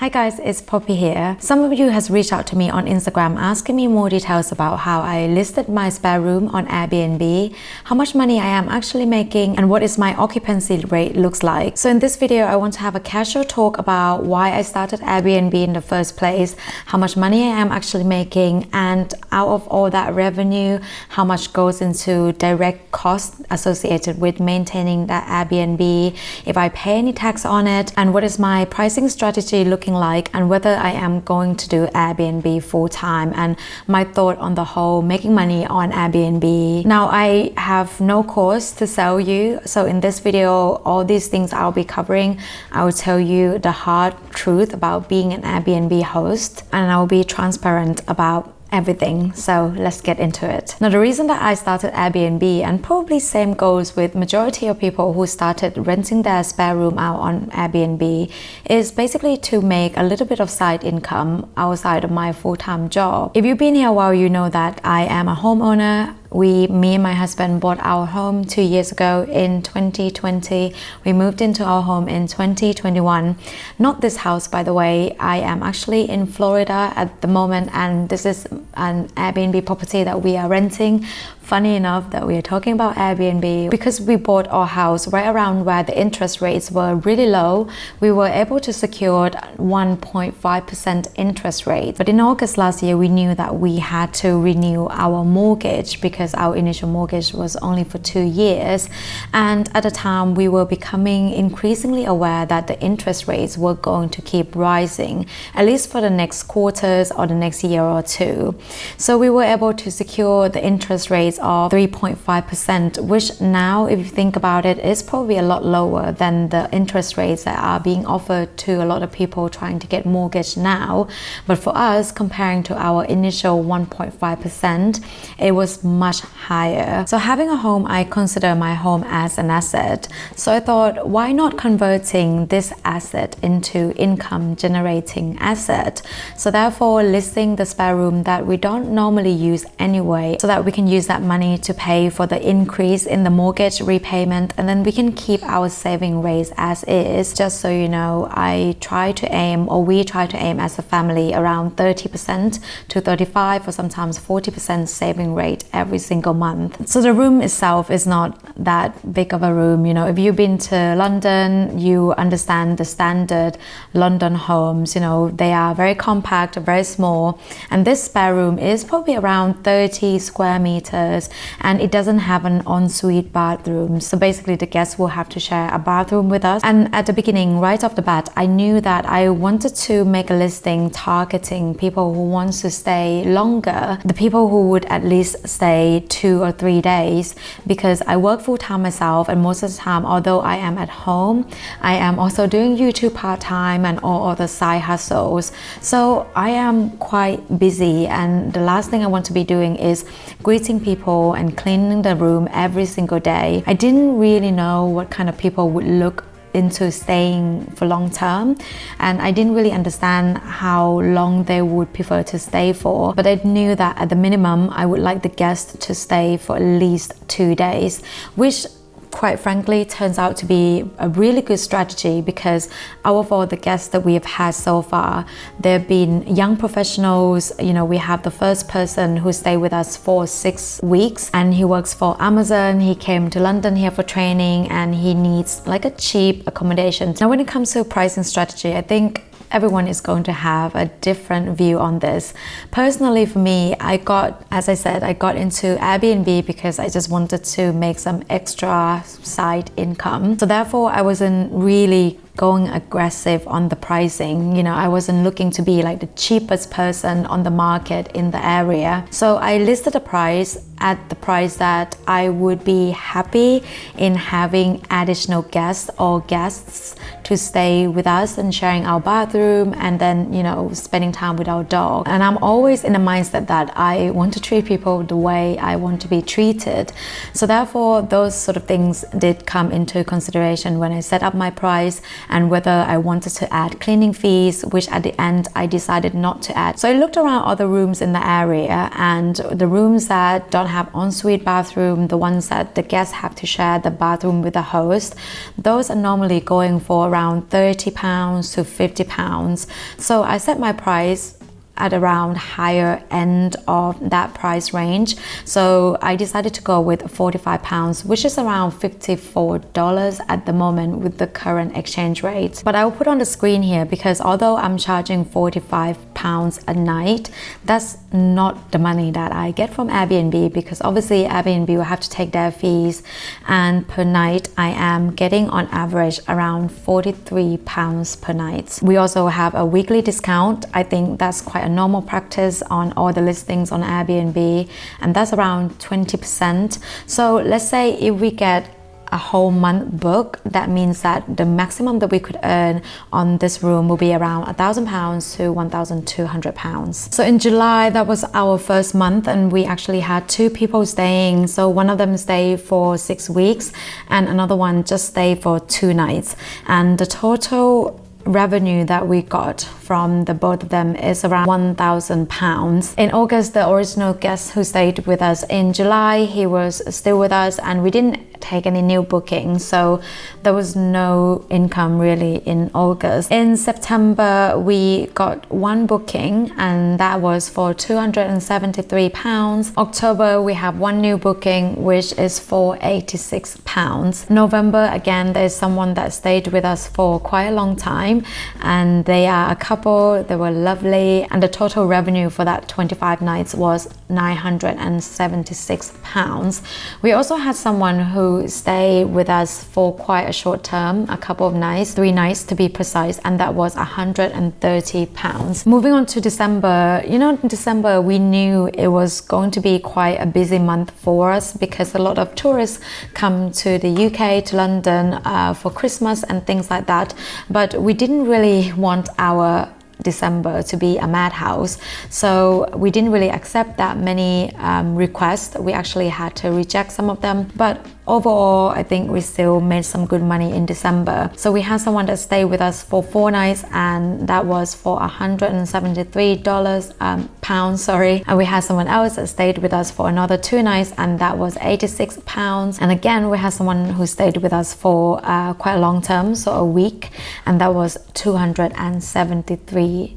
Hi guys, it's Poppy here. Some of you has reached out to me on Instagram asking me more details about how I listed my spare room on Airbnb, how much money I am actually making, and what is my occupancy rate looks like. So in this video, I want to have a casual talk about why I started Airbnb in the first place, how much money I am actually making, and out of all that revenue, how much goes into direct costs associated with maintaining that Airbnb, if I pay any tax on it, and what is my pricing strategy looking like, and whether I am going to do Airbnb full-time, and my thought on the whole making money on Airbnb. Now, I have no course to sell you, so in this video all these things I'll be covering. I will tell you the hard truth about being an Airbnb host, and I'll be transparent about everything. So let's get into it. Now, the reason that I started Airbnb, and probably same goes with majority of people who started renting their spare room out on Airbnb, is basically to make a little bit of side income outside of my full-time job. If you've been here a while, you know that I am a homeowner. Me and my husband bought our home 2 years ago in 2020. We moved into our home in 2021. Not this house, by the way. I am actually in Florida at the moment, and this is an Airbnb property that we are renting. Funny enough that we are talking about Airbnb, because we bought our house right around where the interest rates were really low. We were able to secure 1.5% interest rate. But in August last year, we knew that we had to renew our mortgage because our initial mortgage was only for 2 years. And at the time, we were becoming increasingly aware that the interest rates were going to keep rising, at least for the next quarters or the next year or two. So we were able to secure the interest rates of 3.5%, which now, if you think about it, is probably a lot lower than the interest rates that are being offered to a lot of people trying to get mortgage now. But for us, comparing to our initial 1.5%, it was much higher. So having a home, I consider my home as an asset. So I thought, why not converting this asset into income generating asset? So therefore, listing the spare room that we don't normally use anyway, so that we can use that money to pay for the increase in the mortgage repayment, and then we can keep our saving rates as is. Just so you know, we try to aim as a family around 30% to 35% or sometimes 40% saving rate every single month. So the room itself is not that big of a room. You know, if you've been to London, you understand the standard London homes. You know, they are very compact, very small, and this spare room is probably around 30 square meters, and it doesn't have an ensuite bathroom. So basically the guests will have to share a bathroom with us. And at the beginning, right off the bat, I knew that I wanted to make a listing targeting people who want to stay longer, the people who would at least stay 2 or 3 days, because I work full-time myself, and most of the time, although I am at home, I am also doing YouTube part-time and all other side hustles. So I am quite busy, and the last thing I want to be doing is greeting people and cleaning the room every single day. I didn't really know what kind of people would look into staying for long term, and I didn't really understand how long they would prefer to stay for, but I knew that at the minimum I would like the guests to stay for at least 2 days, which quite frankly turns out to be a really good strategy, because out of all the guests that we have had so far, there have been young professionals. You know, we have the first person who stayed with us for 6 weeks, and he works for Amazon. He came to London here for training, and he needs like a cheap accommodation. Now, when it comes to pricing strategy, I think everyone is going to have a different view on this. Personally, for me, as I said, I got into Airbnb because I just wanted to make some extra side income. So therefore, I wasn't really going aggressive on the pricing. You know, I wasn't looking to be like the cheapest person on the market in the area. So I listed a price at the price that I would be happy in having additional guests or guests to stay with us and sharing our bathroom, and then, you know, spending time with our dog. And I'm always in the mindset that I want to treat people the way I want to be treated. So therefore, those sort of things did come into consideration when I set up my price. and whether I wanted to add cleaning fees, which at the end I decided not to add. So I looked around other rooms in the area, and the rooms that don't have ensuite bathroom, the ones that the guests have to share the bathroom with the host, those are normally going for around £30 to £50. So I set my price at around higher end of that price range. So I decided to go with £45, which is around $54 at the moment with the current exchange rate. But I will put on the screen here, because although I'm charging £45 a night, that's not the money that I get from Airbnb, because obviously Airbnb will have to take their fees, and per night I am getting on average around £43 per night. We also have a weekly discount. I think that's quite a normal practice on all the listings on Airbnb, and that's around 20%. So let's say if we get a whole month book, that means that the maximum that we could earn on this room will be around £1,000 to £1,200. So in July, that was our first month, and we actually had 2 people staying. So one of them stayed for 6 weeks and another one just stayed for 2 nights, and the total revenue that we got from the both of them is around £1,000. In August, the original guest who stayed with us in July, he was still with us, and we didn't take any new bookings, so there was no income really in August. In September, we got 1 booking, and that was for £273. October, we have 1 new booking, which is for £86. November, again, there's someone that stayed with us for quite a long time, and they are a couple. They were lovely, and the total revenue for that 25 nights was £976. We also had someone who stayed with us for quite a short term, a couple of nights, 3 nights to be precise, and that was £130. Moving on to December, in December we knew it was going to be quite a busy month for us, because a lot of tourists come to the UK, to London for Christmas and things like that, but we didn't really want our December to be a madhouse, so we didn't really accept that many requests. We actually had to reject some of them, but overall I think we still made some good money in December. So we had someone that stayed with us for 4 nights, and that was for £173 pounds, and we had someone else that stayed with us for another 2 nights, and that was £86. And again, we had someone who stayed with us for quite a long term, so a week, and that was £273.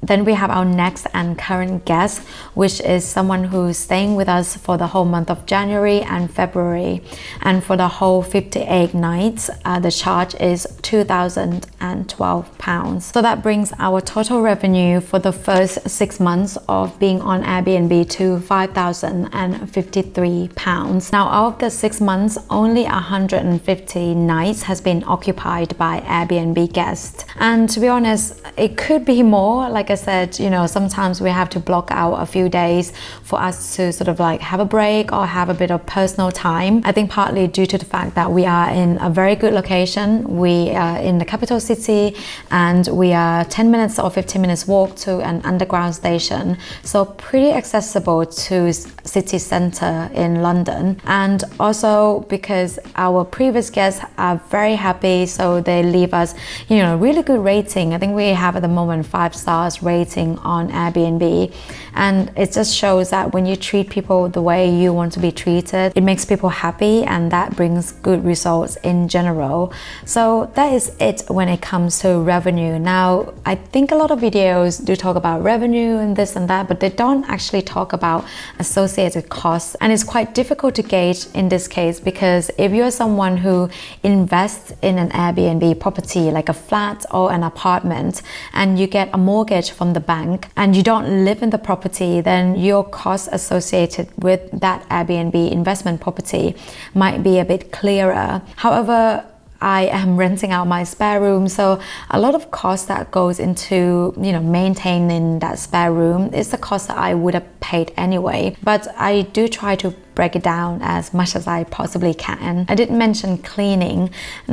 Then we have our next and current guest, which is someone who's staying with us for the whole month of January and February, and for the whole 58 nights the charge is £2,012. So that brings our total revenue for the first 6 months of being on Airbnb to £5,053. Now out of the 6 months, only 150 nights has been occupied by Airbnb guests, and to be honest, it could be more. Like I said, sometimes we have to block out a few days for us to sort of like have a break or have a bit of personal time. I think partly due to the fact that we are in a very good location. We are in the capital city, and we are 10 minutes or 15 minutes walk to an underground station, so pretty accessible to city centre in London. And also because our previous guests are very happy, so they leave us really good rating. I think we have at the moment 5 stars rating on Airbnb, and it just shows that when you treat people the way you want to be treated, it makes people happy, and that brings good results in general. So that is it when it comes to revenue. Now, I think a lot of videos do talk about revenue and this and that, but they don't actually talk about associated costs, and it's quite difficult to gauge in this case, because if you're someone who invests in an Airbnb property like a flat or an apartment, and you get a mortgage from the bank and you don't live in the property, then your costs associated with that Airbnb investment property might be a bit clearer. However, I am renting out my spare room, so a lot of cost that goes into maintaining that spare room is the cost that I would have paid anyway. But I do try to break it down as much as I possibly can. I did mention cleaning.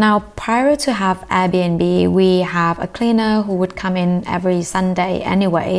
Now, prior to have Airbnb, we have a cleaner who would come in every Sunday anyway.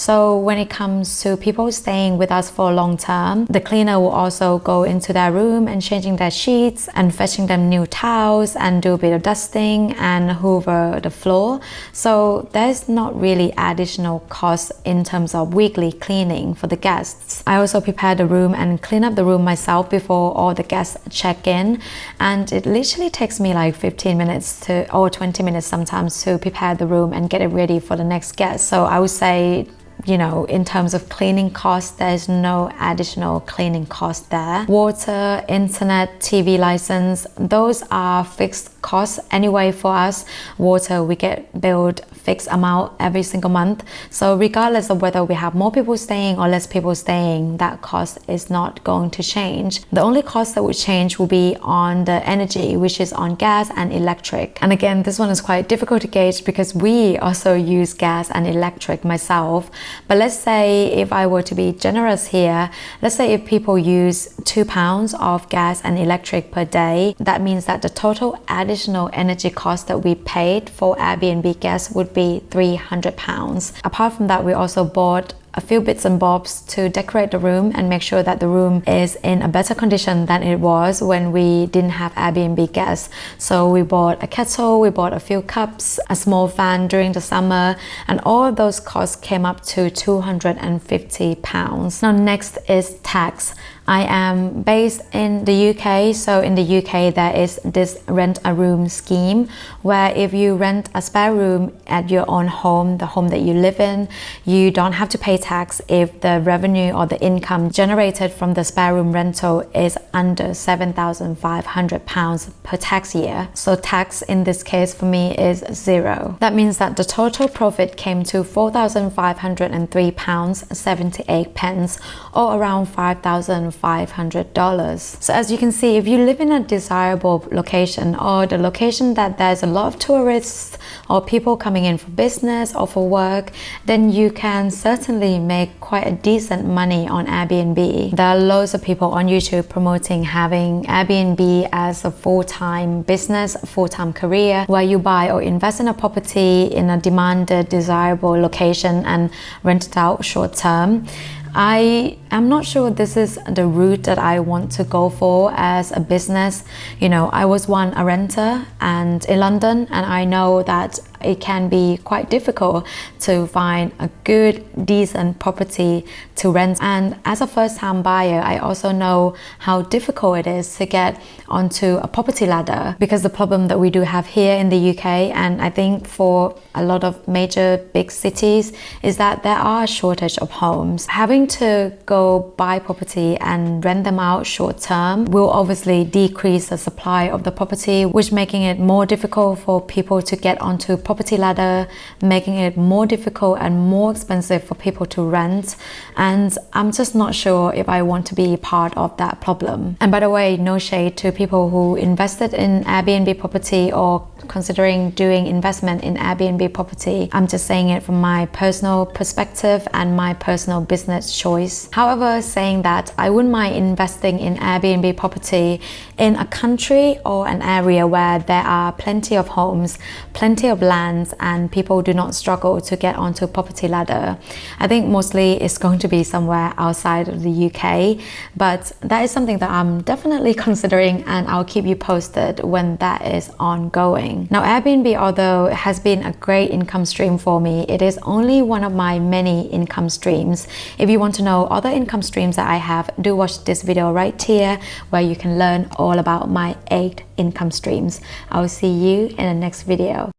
So when it comes to people staying with us for a long term, the cleaner will also go into their room and changing their sheets and fetching them new towels and do a bit of dusting and hoover the floor. So there's not really additional cost in terms of weekly cleaning for the guests. I also prepare the room and clean up the room myself before all the guests check in, and it literally takes me like 15 minutes or 20 minutes sometimes to prepare the room and get it ready for the next guest. So I would say, you know, in terms of cleaning costs, there's no additional cleaning cost there. Water, internet, TV license, those are fixed costs anyway for us. Water, we get billed fixed amount every single month. So regardless of whether we have more people staying or less people staying, that cost is not going to change. The only cost that would change will be on the energy, which is on gas and electric. And again, this one is quite difficult to gauge because we also use gas and electric myself. But let's say if I were to be generous here, let's say if people use £2 of gas and electric per day, that means that the total additional energy cost that we paid for Airbnb guests would be £300. Apart from that, we also bought a few bits and bobs to decorate the room and make sure that the room is in a better condition than it was when we didn't have Airbnb guests. So we bought a kettle, we bought a few cups, a small fan during the summer, and all of those costs came up to £250. Now next is tax. I am based in the UK, so in the UK there is this rent a room scheme where if you rent a spare room at your own home, the home that you live in, you don't have to pay tax if the revenue or the income generated from the spare room rental is under £7,500 per tax year. So tax in this case for me is zero. That means that the total profit came to £4,503.78 or around $5,500. So as you can see, if you live in a desirable location or the location that there's a lot of tourists or people coming in for business or for work, then you can certainly make quite a decent money on Airbnb. There are loads of people on YouTube promoting having Airbnb as a full-time business, a full-time career, where you buy or invest in a property in a demanded, desirable location and rent it out short-term. I am not sure this is the route that I want to go for as a business. You know, I was once a renter and in London, and I know that it can be quite difficult to find a good, decent property to rent. And as a first-time buyer, I also know how difficult it is to get onto a property ladder, because the problem that we do have here in the UK, and I think for a lot of major big cities, is that there are a shortage of homes. Having to go buy property and rent them out short term will obviously decrease the supply of the property, which making it more difficult for people to get onto property ladder, making it more difficult and more expensive for people to rent. And I'm just not sure if I want to be part of that problem. And by the way, no shade to people who invested in Airbnb property or considering doing investment in Airbnb property. I'm just saying it from my personal perspective and my personal business choice. However, saying that, I wouldn't mind investing in Airbnb property in a country or an area where there are plenty of homes, plenty of lands, and people do not struggle to get onto property ladder. I think mostly it's going to be somewhere outside of the UK, but that is something that I'm definitely considering, and I'll keep you posted when that is ongoing. Now, Airbnb, although it has been a great income stream for me, it is only one of my many income streams. If you want to know other income streams that I have, do watch this video right here where you can learn all about my 8 income streams. I will see you in the next video.